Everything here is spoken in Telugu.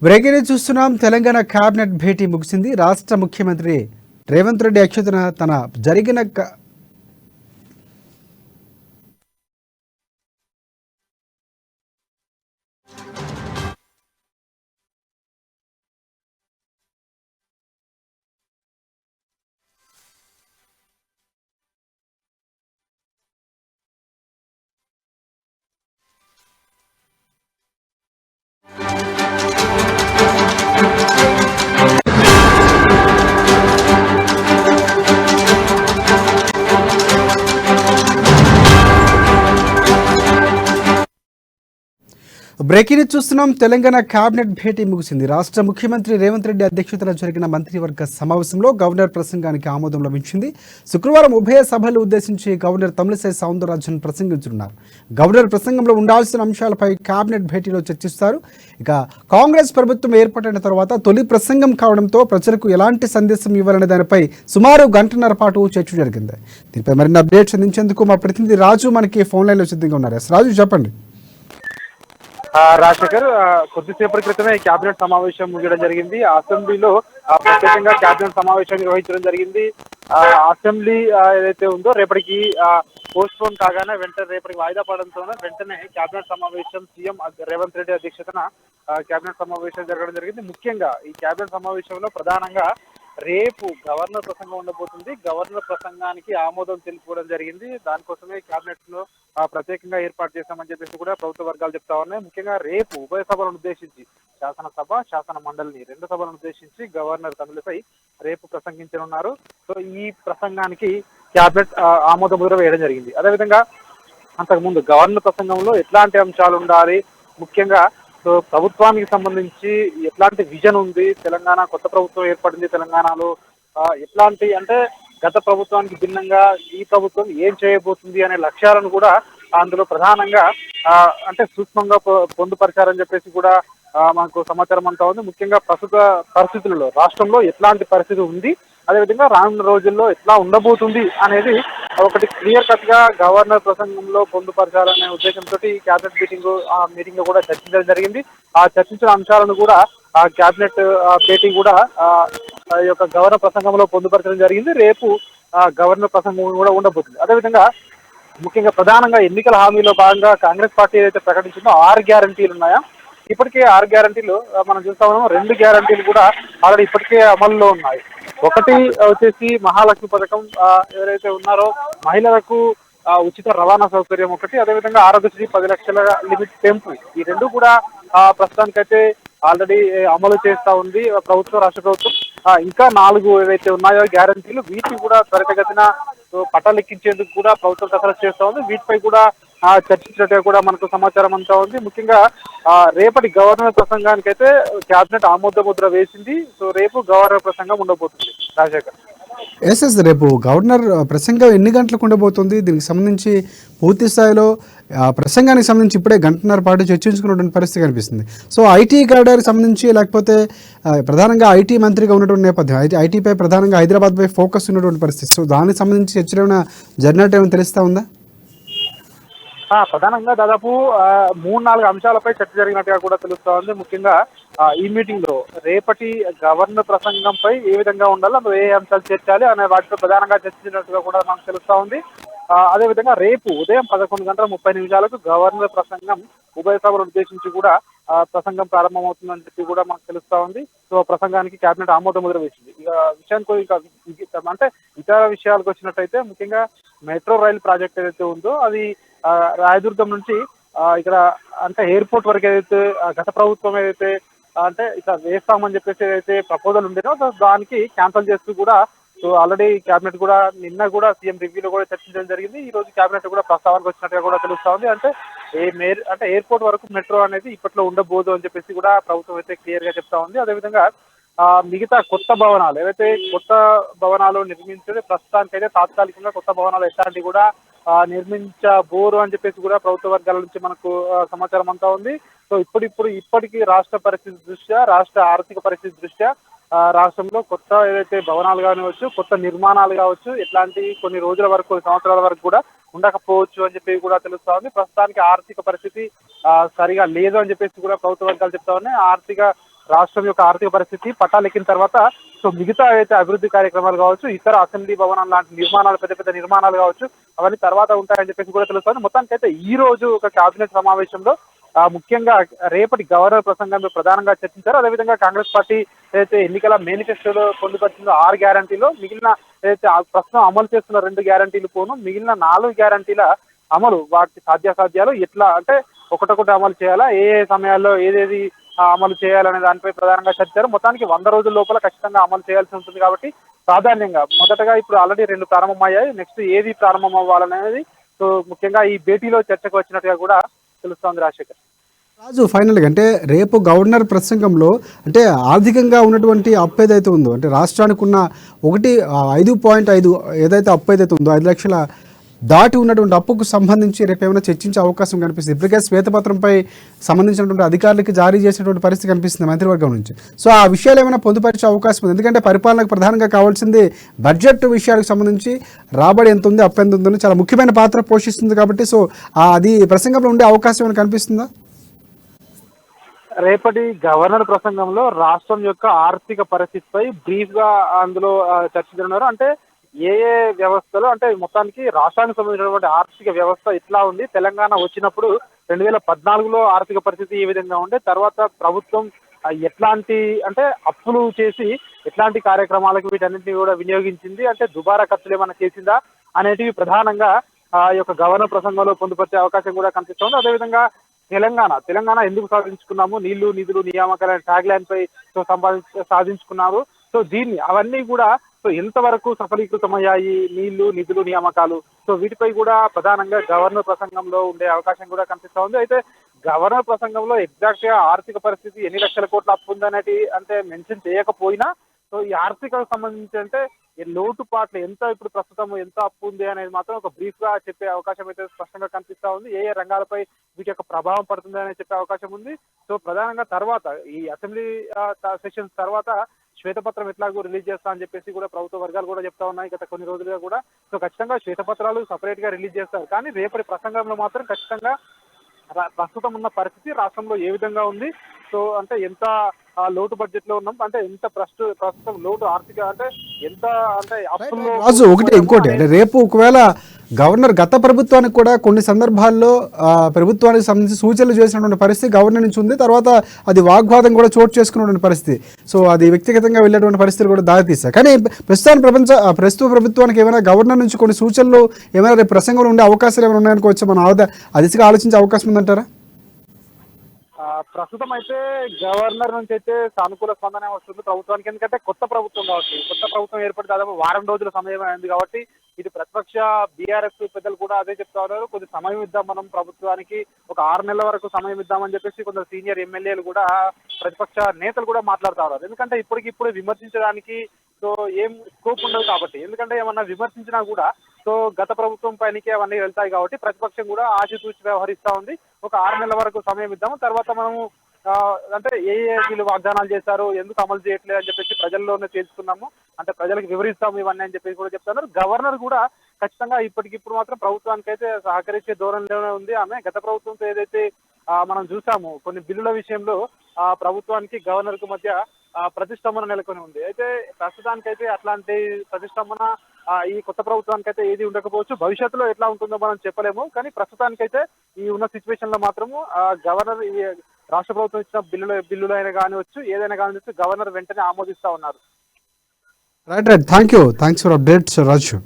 బ్రేకింగ్ న్యూస్ చూస్తున్నాం. తెలంగాణ కేబినెట్ భేటీ ముగిసింది. రాష్ట్ర ముఖ్యమంత్రి రేవంత్ రెడ్డి అధ్యక్షతన తన జరిగిన బ్రేకింగ్ న్యూస్ చూస్తున్నాం. తెలంగాణ కేబినెట్ భేటీ ముగిసింది. రాష్ట్ర ముఖ్యమంత్రి రేవంత్ రెడ్డి అధ్యక్షతన జరిగిన మంత్రివర్గ సమావేశంలో గవర్నర్ ప్రసంగానికి ఆమోదం లభించింది. శుక్రవారం ఉభయ సభలు ఉద్దేశించి గవర్నర్ తమిళిసై సౌందరరాజన్ ప్రసంగించనున్నారు. గవర్నర్ ప్రసంగంలో ఉండాల్సిన అంశాలపై కేబినెట్ భేటీలో చర్చిస్తారు. ఇక కాంగ్రెస్ ప్రభుత్వం ఏర్పడిన తర్వాత తొలి ప్రసంగం కావడంతో ప్రజలకు ఎలాంటి సందేశం ఇవ్వాలనే దానిపై సుమారు గంటన్నర పాటు చర్చ జరిగింది. దీనిపై మరిన్ని అప్డేట్స్ అందించేందుకు మా ప్రతినిధి రాజు మనకి ఫోన్ లైన్లో సిద్ధంగా ఉన్నారు. రాజు, చెప్పండి. రాజశేఖర్, కొద్దిసేపటి క్రితమే కేబినెట్ సమావేశం ముగియడం జరిగింది. అసెంబ్లీలో ప్రత్యేకంగా కేబినెట్ సమావేశం నిర్వహించడం జరిగింది. అసెంబ్లీ ఏదైతే ఉందో రేపటికి పోస్ట్ పోన్ కాగానే వెంటనే రేపటికి వాయిదా పడడంతో వెంటనే కేబినెట్ సమావేశం సీఎం రేవంత్ రెడ్డి అధ్యక్షతన కేబినెట్ సమావేశం జరగడం జరిగింది. ముఖ్యంగా ఈ కేబినెట్ సమావేశంలో ప్రధానంగా రేపు గవర్నర్ ప్రసంగం ఉండబోతుంది. గవర్నర్ ప్రసంగానికి ఆమోదం తెలుపుకోవడం జరిగింది. దానికోసమే కేబినెట్ లో ప్రత్యేకంగా ఏర్పాటు చేశామని చెప్పేసి కూడా ప్రభుత్వ వర్గాలు చెప్తా ఉన్నాయి. ముఖ్యంగా రేపు ఉభయ సభలను ఉద్దేశించి శాసనసభ, శాసన మండలిని రెండు సభలను ఉద్దేశించి గవర్నర్ తమిళిసై రేపు ప్రసంగించనున్నారు. సో ఈ ప్రసంగానికి కేబినెట్ ఆమోద ముద్ర వేయడం జరిగింది. అదేవిధంగా అంతకుముందు గవర్నర్ ప్రసంగంలో ఎట్లాంటి అంశాలు ఉండాలి, ముఖ్యంగా సో ప్రభుత్వానికి సంబంధించి ఎట్లాంటి విజన్ ఉంది, తెలంగాణ కొత్త ప్రభుత్వం ఏర్పడింది తెలంగాణలో, ఎట్లాంటి అంటే గత ప్రభుత్వానికి భిన్నంగా ఈ ప్రభుత్వం ఏం చేయబోతుంది అనే లక్ష్యాలను కూడా అందులో ప్రధానంగా అంటే సూక్ష్మంగా పొందుపరిచారని చెప్పేసి కూడా మనకు సమాచారం అంతా ఉంది. ముఖ్యంగా ప్రస్తుత పరిస్థితులలో రాష్ట్రంలో ఎట్లాంటి పరిస్థితి ఉంది, అదేవిధంగా రానున్న రోజుల్లో ఎట్లా ఉండబోతుంది అనేది ఒకటి క్లియర్ కట్ గా గవర్నర్ ప్రసంగంలో పొందుపరచాలనే ఉద్దేశంతో కేబినెట్ మీటింగ్ లో కూడా చర్చించడం జరిగింది. ఆ చర్చించిన అంశాలను కూడా ఆ కేబినెట్ భేటీ కూడా ఈ యొక్క గవర్నర్ ప్రసంగంలో పొందుపరచడం జరిగింది. రేపు గవర్నర్ ప్రసంగం కూడా ఉండబోతుంది. అదేవిధంగా ముఖ్యంగా ప్రధానంగా ఎన్నికల హామీలో భాగంగా కాంగ్రెస్ పార్టీ ఏదైతే ప్రకటించిందో 6 గ్యారంటీలు ఉన్నాయా, ఇప్పటికే 6 గ్యారంటీలు మనం చూస్తా ఉన్నాం. 2 గ్యారంటీలు కూడా ఆల్రెడీ ఇప్పటికే అమల్లో ఉన్నాయి. ఒకటి వచ్చేసి మహాలక్ష్మి పథకం, ఎవరైతే ఉన్నారో మహిళలకు ఉచిత రవాణా సౌకర్యం ఒకటి, అదేవిధంగా ఆరోగ్యశ్రీ 10 లక్షల లిమిట్ పెంపు, ఈ రెండు కూడా ప్రస్తుతానికైతే ఆల్రెడీ అమలు చేస్తా ఉంది ప్రభుత్వం, రాష్ట్ర ప్రభుత్వం. ఇంకా 4 ఏవైతే ఉన్నాయో గ్యారంటీలు, వీటిని కూడా త్వరితగతిన పట్టాలెక్కించేందుకు కూడా ప్రభుత్వం కసరత్తు చేస్తా ఉంది. వీటిపై కూడా చర్చించినట్టుగా కూడా మనకు సమాచారం అంతా ఉంది. ముఖ్యంగా రేపటి గవర్నర్ ప్రసంగానికి అయితే కేబినెట్ ఆమోద ముద్ర వేసింది. సో రేపు గవర్నర్ ప్రసంగం ఉండబోతుంది. రాజశేఖర్, రేపు గవర్నర్ ప్రసంగం ఎన్ని గంటలకు ఉండబోతుంది? దీనికి సంబంధించి పూర్తి స్థాయిలో ప్రసంగానికి సంబంధించి ఇప్పుడే గంటన్నర పాటు చర్చించుకున్నటువంటి పరిస్థితి కనిపిస్తుంది. సో ఐటీ కారిడార్కి సంబంధించి, లేకపోతే ప్రధానంగా ఐటీ మంత్రిగా ఉన్నటువంటి నేపథ్యం, ఐటీపై ప్రధానంగా హైదరాబాద్పై ఫోకస్ ఉన్నటువంటి పరిస్థితి. సో దానికి సంబంధించి చర్చలు ఏమైనా జరిగినట్టు ఏమైనా తెలుస్తా ఉందా? ప్రధానంగా దాదాపు 3-4 అంశాలపై చర్చ జరిగినట్టుగా కూడా తెలుస్తా ఉంది. ముఖ్యంగా ఈ మీటింగ్ లో రేపటి గవర్నర్ ప్రసంగంపై ఏ విధంగా ఉండాలి, అందులో ఏ అంశాలు చేర్చాలి అనే వాటితో ప్రధానంగా చర్చించినట్టుగా కూడా మనకు తెలుస్తా ఉంది. అదేవిధంగా రేపు ఉదయం 11:30 గవర్నర్ ప్రసంగం ఉభయ సభలను ఉద్దేశించి కూడా ప్రసంగం ప్రారంభమవుతుందని చెప్పి కూడా మనకు తెలుస్తా ఉంది. సో ప్రసంగానికి కేబినెట్ ఆమోద ముద్ర వేసింది. ఇక విషయానికి అంటే ఇతర విషయాలకు వచ్చినట్టయితే, ముఖ్యంగా మెట్రో రైలు ప్రాజెక్ట్ ఏదైతే ఉందో అది రాయదుర్గం నుంచి ఇక్కడ అంటే ఎయిర్పోర్ట్ వరకు ఏదైతే గత ప్రభుత్వం ఏదైతే అంటే ఇట్లా వేస్తామని చెప్పేసి ఏదైతే ప్రపోజల్ ఉండేనో దానికి క్యాన్సల్ చేస్తూ కూడా, సో ఆల్రెడీ కేబినెట్ కూడా నిన్న కూడా సీఎం రివ్యూలో కూడా చర్చించడం జరిగింది. ఈ రోజు కేబినెట్ కూడా ప్రస్తావనకు వచ్చినట్టుగా కూడా తెలుస్తా ఉంది. అంటే ఎయిర్పోర్ట్ వరకు మెట్రో అనేది ఇప్పట్లో ఉండబోదు అని చెప్పేసి కూడా ప్రభుత్వం అయితే క్లియర్ గా చెప్తా ఉంది. అదేవిధంగా మిగతా కొత్త భవనాలు ఏవైతే కొత్త భవనాలు నిర్మించే ప్రస్తుతానికైతే తాత్కాలికంగా కొత్త భవనాలు ఎట్లాంటివి కూడా నిర్మించబోరు అని చెప్పేసి కూడా ప్రభుత్వ వర్గాల నుంచి మనకు సమాచారం అంతా ఉంది. సో ఇప్పటికీ రాష్ట్ర పరిస్థితి దృష్ట్యా, రాష్ట్ర ఆర్థిక పరిస్థితి దృష్ట్యా రాష్ట్రంలో కొత్త ఏదైతే భవనాలు కానివచ్చు, కొత్త నిర్మాణాలు కావచ్చు, ఇట్లాంటి కొన్ని రోజుల వరకు, కొన్ని సంవత్సరాల వరకు కూడా ఉండకపోవచ్చు అని చెప్పి కూడా తెలుస్తా ఉంది. ప్రస్తుతానికి ఆర్థిక పరిస్థితి సరిగా లేదు అని చెప్పేసి కూడా ప్రభుత్వ వర్గాలు చెప్తా ఉన్నాయి. ఆర్థిక రాష్ట్రం యొక్క ఆర్థిక పరిస్థితి పట్టాలెక్కిన తర్వాత సో మిగతా అయితే అభివృద్ధి కార్యక్రమాలు కావచ్చు, ఇతర అసెంబ్లీ భవనం లాంటి నిర్మాణాలు, పెద్ద పెద్ద నిర్మాణాలు కావచ్చు, అవన్నీ తర్వాత ఉంటాయని చెప్పేసి కూడా తెలుస్తుంది. మొత్తానికైతే ఈ రోజు ఒక కేబినెట్ సమావేశంలో ముఖ్యంగా రేపటి గవర్నర్ ప్రసంగంలో ప్రధానంగా చర్చించారు. అదేవిధంగా కాంగ్రెస్ పార్టీ ఏదైతే ఎన్నికల మేనిఫెస్టోలో పొందుపరిచిందో 6 గ్యారంటీలో మిగిలిన ఏదైతే ప్రస్తుతం అమలు చేస్తున్న 2 గ్యారంటీలు పోను మిగిలిన 4 గ్యారంటీల అమలు వాటి సాధ్యాసాధ్యాలు ఎట్లా అంటే ఒకటొకటి అమలు చేయాలా, ఏ ఏ సమయాల్లో ఏదేది అమలు చేయాలనే దానిపై ప్రధానంగా చర్చారు. మొత్తానికి 100 రోజుల లోపల ఖచ్చితంగా అమలు చేయాల్సి ఉంటుంది కాబట్టి ప్రాధాన్యంగా మొదటగా ఇప్పుడు ఆల్రెడీ 2 ప్రారంభమయ్యాయి. నెక్స్ట్ ఏది ప్రారంభం అవ్వాలనేది సో ముఖ్యంగా ఈ భేటీలో చర్చకు వచ్చినట్టుగా కూడా తెలుస్తోంది రాజశేఖర్. రాజు ఫైనల్గా అంటే రేపు గవర్నర్ ప్రసంగంలో అంటే ఆర్థికంగా ఉన్నటువంటి అప్పు ఏదైతే ఉందో అంటే రాష్ట్రానికి ఉన్న 5.5 ఏదైతే అప్పు ఏదైతే ఉందో 5 లక్షల దాటి ఉన్నటువంటి అప్పుకు సంబంధించి రేపు ఏమైనా చర్చించే అవకాశం కనిపిస్తుంది. ఇప్పటికే శ్వేతపత్రంపై సంబంధించినటువంటి అధికారులకి జారీ చేసినటువంటి పరిస్థితి కనిపిస్తుంది మంత్రివర్గం నుంచి. సో ఆ విషయాలు ఏమైనా పొందుపరిచే అవకాశం ఉంది, ఎందుకంటే పరిపాలనకు ప్రధానంగా కావాల్సింది బడ్జెట్ విషయాలకు సంబంధించి రాబడి ఎంత ఉంది, అప్పు ఎంత ఉందని చాలా ముఖ్యమైన పాత్ర పోషిస్తుంది కాబట్టి సో అది ప్రసంగంలో ఉండే అవకాశం ఏమైనా కనిపిస్తుందా? రేపటి గవర్నర్ ప్రసంగంలో రాష్ట్రం యొక్క ఆర్థిక పరిస్థితిపై బ్రీఫ్ గా అందులో చర్చించనున్నారు. అంటే ఏ ఏ వ్యవస్థలు అంటే మొత్తానికి రాష్ట్రానికి సంబంధించినటువంటి ఆర్థిక వ్యవస్థ ఎట్లా ఉంది, తెలంగాణ వచ్చినప్పుడు 2014లో ఆర్థిక పరిస్థితి ఏ విధంగా ఉండే, తర్వాత ప్రభుత్వం ఎట్లాంటి అంటే అప్పులు చేసి ఎట్లాంటి కార్యక్రమాలకు వీటన్నింటినీ కూడా వినియోగించింది, అంటే దుబారా ఖర్చులు ఏమైనా చేసిందా అనేటివి ప్రధానంగా ఈ యొక్క గవర్నర్ ప్రసంగంలో పొందుపరిచే అవకాశం కూడా కనిపిస్తోంది. అదేవిధంగా తెలంగాణ ఎందుకు సాధించుకున్నాము, నీళ్లు నిధులు నియామకాల ట్యాగ్ లైన్ పై సో సాధించుకున్నారు. సో దీన్ని అవన్నీ కూడా సో ఎంతవరకు సఫలీకృతమయ్యాయి నీళ్లు నిధులు నియామకాలు, సో వీటిపై కూడా ప్రధానంగా గవర్నర్ ప్రసంగంలో ఉండే అవకాశం కూడా కనిపిస్తా ఉంది. అయితే గవర్నర్ ప్రసంగంలో ఎగ్జాక్ట్ గా ఆర్థిక పరిస్థితి ఎన్ని లక్షల కోట్ల అప్పు ఉందనేది అంటే మెన్షన్ చేయకపోయినా సో ఈ ఆర్థిక సంబంధించి అంటే లోటుపాట్లు ఎంత ఇప్పుడు ప్రస్తుతం ఎంత అప్పు ఉంది అనేది మాత్రం ఒక బ్రీఫ్ గా చెప్పే అవకాశం అయితే స్పష్టంగా కనిపిస్తా ఉంది. ఏ ఏ రంగాలపై వీటి యొక్క ప్రభావం పడుతుంది అని చెప్పే అవకాశం ఉంది. సో ప్రధానంగా తర్వాత ఈ అసెంబ్లీ సెషన్స్ తర్వాత శ్వేతపత్రం ఎట్లాగో రిలీజ్ చేస్తా అని చెప్పేసి కూడా ప్రభుత్వ వర్గాలు కూడా చెప్తా ఉన్నాయి గత కొన్ని రోజులుగా కూడా. సో ఖచ్చితంగా శ్వేతపత్రాలు సపరేట్ గా రిలీజ్ చేస్తారు, కానీ రేపటి ప్రసంగంలో మాత్రం ఖచ్చితంగా ప్రస్తుతం ఉన్న పరిస్థితి రాష్ట్రంలో ఏ విధంగా ఉంది, సో అంటే ఎంత లోటు బడ్జెట్ లో ఉన్నాం, అంటే ఎంత ప్రస్తుతం లోటు ఆర్థిక అంటే ఎంత అంటే అప్పుల్లో రాజు ఒకటి ఇంకోటి అంటే రేపు ఒకవేళ గవర్నర్ గత ప్రభుత్వానికి కూడా కొన్ని సందర్భాల్లో ప్రభుత్వానికి సంబంధించి సూచనలు చేసినటువంటి పరిస్థితి గవర్నర్ నుంచి ఉంది. తర్వాత అది వాగ్వాదం కూడా చోటు చేసుకున్నటువంటి పరిస్థితి, సో అది వ్యక్తిగతంగా వెళ్ళేటువంటి పరిస్థితులు కూడా దారితీస్తాయి. కానీ ప్రస్తుత ప్రభుత్వానికి ఏమైనా గవర్నర్ నుంచి కొన్ని సూచనలు ఏమైనా రేపు ప్రసంగంలో ఉండే అవకాశాలు ఏమైనా ఉన్నాయనుకోవచ్చు, మనం ఆ దిశగా ఆలోచించే అవకాశం ఉందంటారా? ప్రస్తుతం అయితే గవర్నర్ నుంచి అయితే సానుకూల స్పందన వస్తుంది ప్రభుత్వానికి. ఎందుకంటే కొత్త ప్రభుత్వం కాబట్టి, కొత్త ప్రభుత్వం ఏర్పడి దాదాపు వారం రోజుల సమయం అయింది కాబట్టి ఇది ప్రతిపక్ష బీఆర్ఎస్ పెద్దలు కూడా అదే చెప్తా ఉన్నారు, కొద్ది సమయం ఇద్దాం మనం ప్రభుత్వానికి, ఒక 6 నెలల వరకు సమయం ఇద్దామని చెప్పేసి కొందరు సీనియర్ ఎమ్మెల్యేలు కూడా ప్రతిపక్ష నేతలు కూడా మాట్లాడుతూ ఉన్నారు. ఎందుకంటే ఇప్పటికిప్పుడు విమర్శించడానికి సో ఏం స్కోప్ ఉండదు కాబట్టి, ఎందుకంటే ఏమన్నా విమర్శించినా కూడా సో గత ప్రభుత్వం పైనకి అవన్నీ వెళ్తాయి కాబట్టి ప్రతిపక్షం కూడా ఆచితూచి వ్యవహరిస్తా ఉంది. ఒక 6 నెలల వరకు సమయం ఇద్దాము, తర్వాత మనము అంటే ఏ వీళ్ళు వాగ్దానాలు చేశారు, ఎందుకు అమలు చేయట్లేదు అని చెప్పేసి ప్రజల్లోనే తెలుసుకున్నాము, అంటే ప్రజలకు వివరిస్తాము ఇవన్నీ అని చెప్పేసి కూడా చెప్తున్నారు. గవర్నర్ కూడా ఖచ్చితంగా ఇప్పటికిప్పుడు మాత్రం ప్రభుత్వానికి అయితే సహకరించే ధోరణిలోనే ఉంది ఆమె. గత ప్రభుత్వంతో ఏదైతే మనం చూసాము కొన్ని బిల్లుల విషయంలో ప్రభుత్వానికి గవర్నర్ కు మధ్య ప్రతిష్టంభన నెలకొని ఉంది. అయితే ప్రస్తుతానికైతే అట్లాంటి ప్రతిష్టంభన ఈ కొత్త ప్రభుత్వానికి అయితే ఏది ఉండకపోవచ్చు, భవిష్యత్తులో ఎట్లా ఉంటుందో మనం చెప్పలేము. కానీ ప్రస్తుతానికైతే ఈ ఉన్న సిచ్యువేషన్ లో మాత్రము గవర్నర్ రాష్ట్ర ప్రభుత్వం ఇచ్చిన బిల్లులు అయినా కానివచ్చు, ఏదైనా కానివచ్చు, గవర్నర్ వెంటనే ఆమోదిస్తా ఉన్నారు. Right thanks for updates Raju.